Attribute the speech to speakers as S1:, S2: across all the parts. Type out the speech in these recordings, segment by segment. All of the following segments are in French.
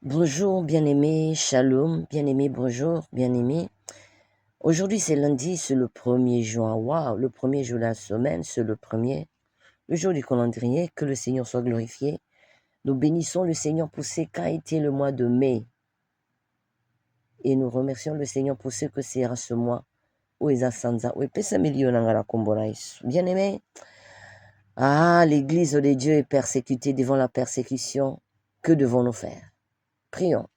S1: Bonjour bien-aimé, shalom, bien-aimé, bonjour, bien-aimé. Aujourd'hui c'est lundi, c'est le 1er juin. Waouh, le premier jour de la semaine, c'est le jour du calendrier. Que le Seigneur soit glorifié. Nous bénissons le Seigneur pour ce qu'a été le mois de mai. Et nous remercions le Seigneur pour ce que sera ce mois. Bien-aimé, l'église de Dieu est persécutée devant la persécution. Que devons-nous faire? Prions.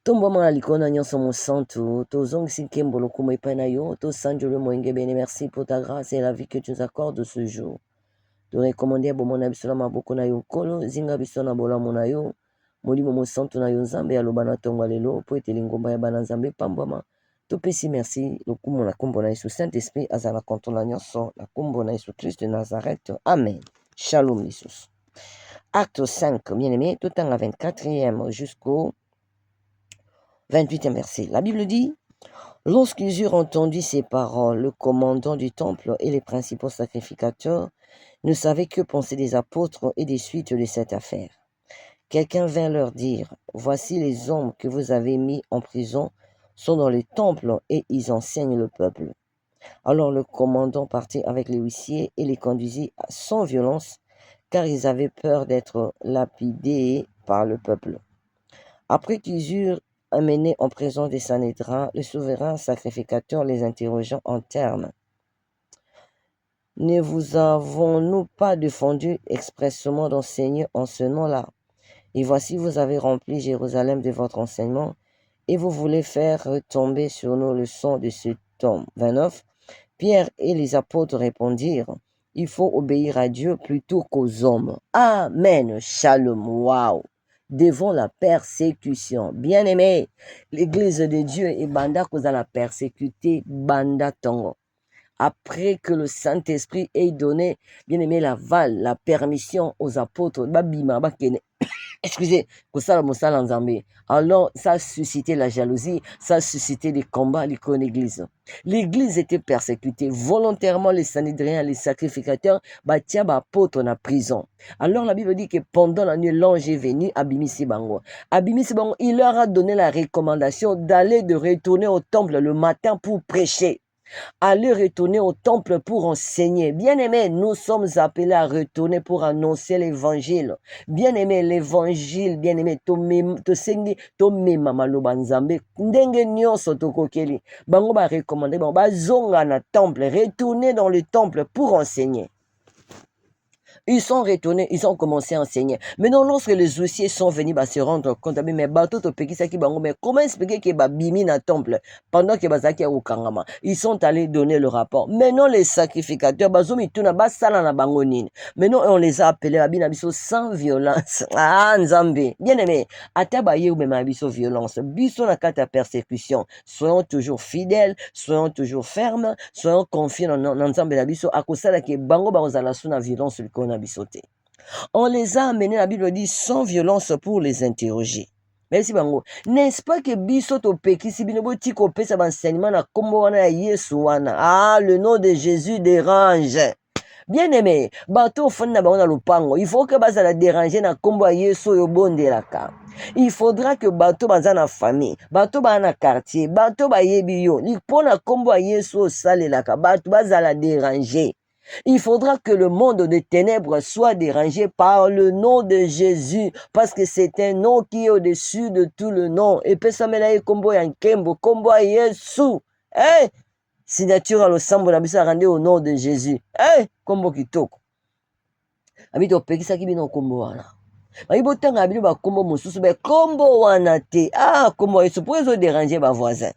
S1: Tomboma likona nyonso mosantu, tozongisi nkembo lokumu epai na yo, tosanjolo moyenge bene, merci pour ta grâce et la vie que tu nous accordes ce jour. Torekomande bomona biso na maboko na yo nkolo, zinga biso na bolamu na yo, molimo mosantu na yo nzambe aloba na ntongo ya lelo, po ete lingomba ya bana nzambe epambwama. Topesi merci lokumu na kombo na Yesu, Saint-Esprit azala kontola nyonso na kombo na Yesu Christ de Nazareth. Amen. Shalom lisusu. Acte 5, bien-aimé, tout en 24e jusqu'au 28e verset. La Bible dit: lorsqu'ils eurent entendu ces paroles, le commandant du temple et les principaux sacrificateurs ne savaient que penser des apôtres et des suites de cette affaire. Quelqu'un vint leur dire: voici les hommes que vous avez mis en prison sont dans le temple et ils enseignent le peuple. Alors le commandant partit avec les huissiers et les conduisit sans violence, car ils avaient peur d'être lapidés par le peuple. Après qu'ils eurent amenés en présence des Sanhédrins, le souverain sacrificateur les interrogeant en termes: ne vous avons-nous pas défendu expressement d'enseigner en ce nom-là? Et voici, vous avez rempli Jérusalem de votre enseignement, et vous voulez faire retomber sur nous le sang de ce homme. 29. Pierre et les apôtres répondirent: il faut obéir à Dieu plutôt qu'aux hommes. Amen. Shalom. Wow. Devant la persécution. Bien-aimé, l'église de Dieu est banda cause la persécuter banda tongo. Après que le Saint-Esprit ait donné, bien-aimé, l'aval, la permission aux apôtres, babima, bakene, excusez, alors ça a suscité la jalousie, ça a suscité des combats à l'église. L'église était persécutée. Volontairement, les Sanhédriens, les sacrificateurs, batia apôtres en prison. Alors la Bible dit que pendant la nuit, l'ange est venu à Abimisi Bango. Abimisi Bango, il leur a donné la recommandation de retourner au temple le matin pour prêcher. Aller retourner au temple pour enseigner. Bien-aimés, nous sommes appelés à retourner pour annoncer l'évangile. Bien-aimé, l'évangile, bien-aimé, tomema maloba nzambe, ndenge nyonso tokokeli. Bango ba recommander, bango ba zonga na temple, retourner dans le temple pour enseigner. Ils sont retournés, ils ont commencé à enseigner. Maintenant, lorsque les huissiers sont venus se rendre compte, mais bateau to pekisa ki bango, mais comment expliquer que bimi na temple pendant que bazaki au kangama? Ils sont allés donner le rapport. Maintenant, les sacrificateurs, bazomi tuna basala na bango nini. Maintenant, on les a appelés abina biso sans violence. Nzambe. Bien aimé, atabaye ou même biso violence. Biso na kata persécution. Soyons toujours fidèles, soyons toujours fermes, soyons confiants dans Nzambe la biso. Akosala ke bango bazala suna violence le kona. On les a amenés, la Bible dit, sans violence pour les interroger. Merci bango. N'est-ce pas que biso to pekisi binobo tiko pesa enseignement na kombo wana ya Yesu wana. Le nom de Jésus dérange. Bien-aimé, bato fonna bango na lupango. Il faut que basa la déranger na kombo ya Yesu yo bondelaka. Il faudra que bato banza na famille, bato ba na quartier, bato ba yebi yo. Li pona kombo ya Yesu salelaka, bato basa la déranger. Il faudra que le monde des ténèbres soit dérangé par le nom de Jésus, parce que c'est un nom qui est au-dessus de tout le nom. Et pesamela kombo ya nkembo, kombo ya Yesu. Signature à l'ensemble na bisa rende au nom de Jésus. Kombo kitoko. Abito pekisa kibino kombo wana. Bayibotanga abino ba kombo mosusu ba kombo wana te. Kombo Yesu pour les déranger ba voisins.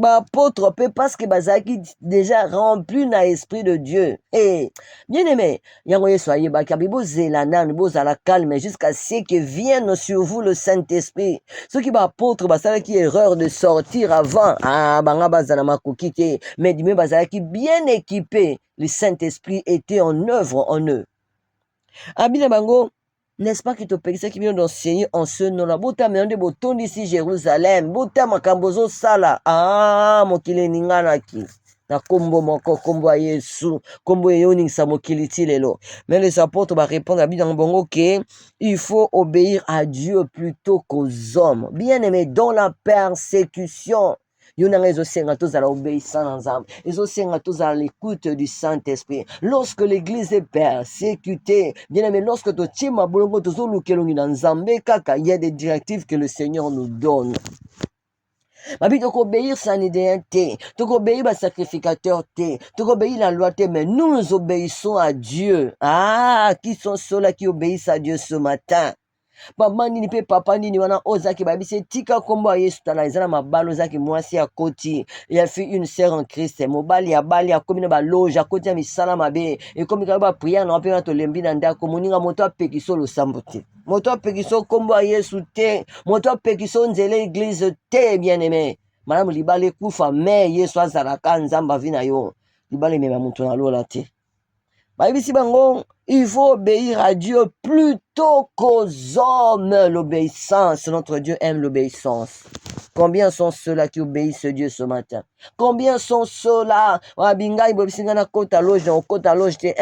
S1: Apôtre peu parce que bazaki déjà rempli na esprit de Dieu. Bien aimé, yango yesu ayeba kabi bozela nanu bozala calme jusqu'à ce que vienne sur vous le Saint-Esprit. Ceux qui apôtre basala qui erreur de sortir avant banga bazala makoki te, mais du même bazala qui bien équipé, le Saint-Esprit était en œuvre en eux. Abina bango, n'est-ce pas que tu peux qui vient d'enseigner en ce nom-là? Bota me de boton ici Jérusalem. Bota makambozo sala. Mokile ninganaki. na kombo moko kombo ya Yesu kombo eyoningisa mokili ti lelo. Mais les apôtres va répondre à Bidan Bongo que il faut obéir à Dieu plutôt qu'aux hommes. Bien aimé, dans la persécution, yo nanga ezosenga tozala obéissant na Nzambe, ezosenga tozala l'écoute du Saint-Esprit. Lorsque l'église est persécutée, bien aimé, lorsque totie mabolongo tozolukelongi na Nzambe kaka, il y a des directives que le Seigneur nous donne. Babi, tu obéir sanidéen T, tu obéir à sacrificateur T, tu obéir la loi T, mais nous obéissons à Dieu. Ah, qui sont ceux-là qui obéissent à Dieu ce matin? Maman nini pe papa nini wana ozaki babisi tika kombo ya Yesu tala ezala mabalo ozaki mwasi ya koti ya fi une sœur en Christ mobali ya bali ya komi na baloge akoti ya misala mabe ekomi kaka ba prière na pe na tolembi na ndako moninga moto apekiso losambo te moto apekiso kombo ya Yesu te moto apekiso nzela église te bien aimé malamu libala ekufa mais Yesu azalaka nzambe avi na yo libala emema moto na lola te babisi bango. Il faut obéir à Dieu plutôt qu'aux hommes. L'obéissance, notre Dieu aime l'obéissance. Combien sont ceux-là qui obéissent à Dieu ce matin? Combien sont ceux-là? Wabinga ibobisinga na kota loge na kota loge te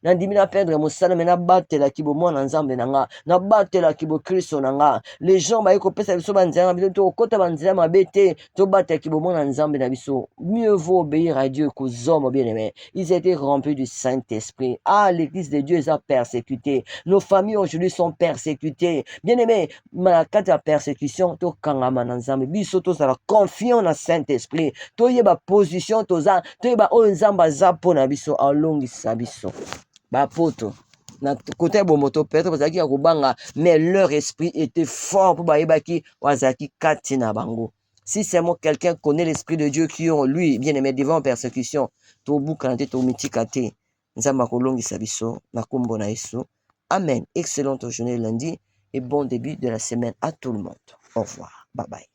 S1: na ndimi na perdre mosala mais na batela kibo mwana nzambe nanga na batela kibo Kristo nanga. Les gens ba ekopesa biso banzela biso to kota banzela mabete to batela kibo mwana nzambe na biso. Mieux vaut obéir à Dieu qu'aux hommes bien-aimés. Ils étaient remplis du Saint-Esprit. Ah, l'église de Dieu est persécutée. Nos familles aujourd'hui sont persécutées. Bien-aimés, malakati ya persécution to kangama na nzambe. Biso to sala confiant na Saint-Esprit. To yeba position toza, to yeba o nzamba za pona biso alongisa biso. Ba poto na côté bomoto peut-être bazaki ya kobanga mais leur esprit était fort pour bayebaki wazaki kati na bango. Si seulement quelqu'un connaît l'esprit de Dieu qui en lui, bien aimé devant persécution, to bukante to mitikate. Nzamba kolongisa biso na kombo na Yesu. Amen. Excellente journée lundi et bon début de la semaine à tout le monde. Au revoir. Bye bye.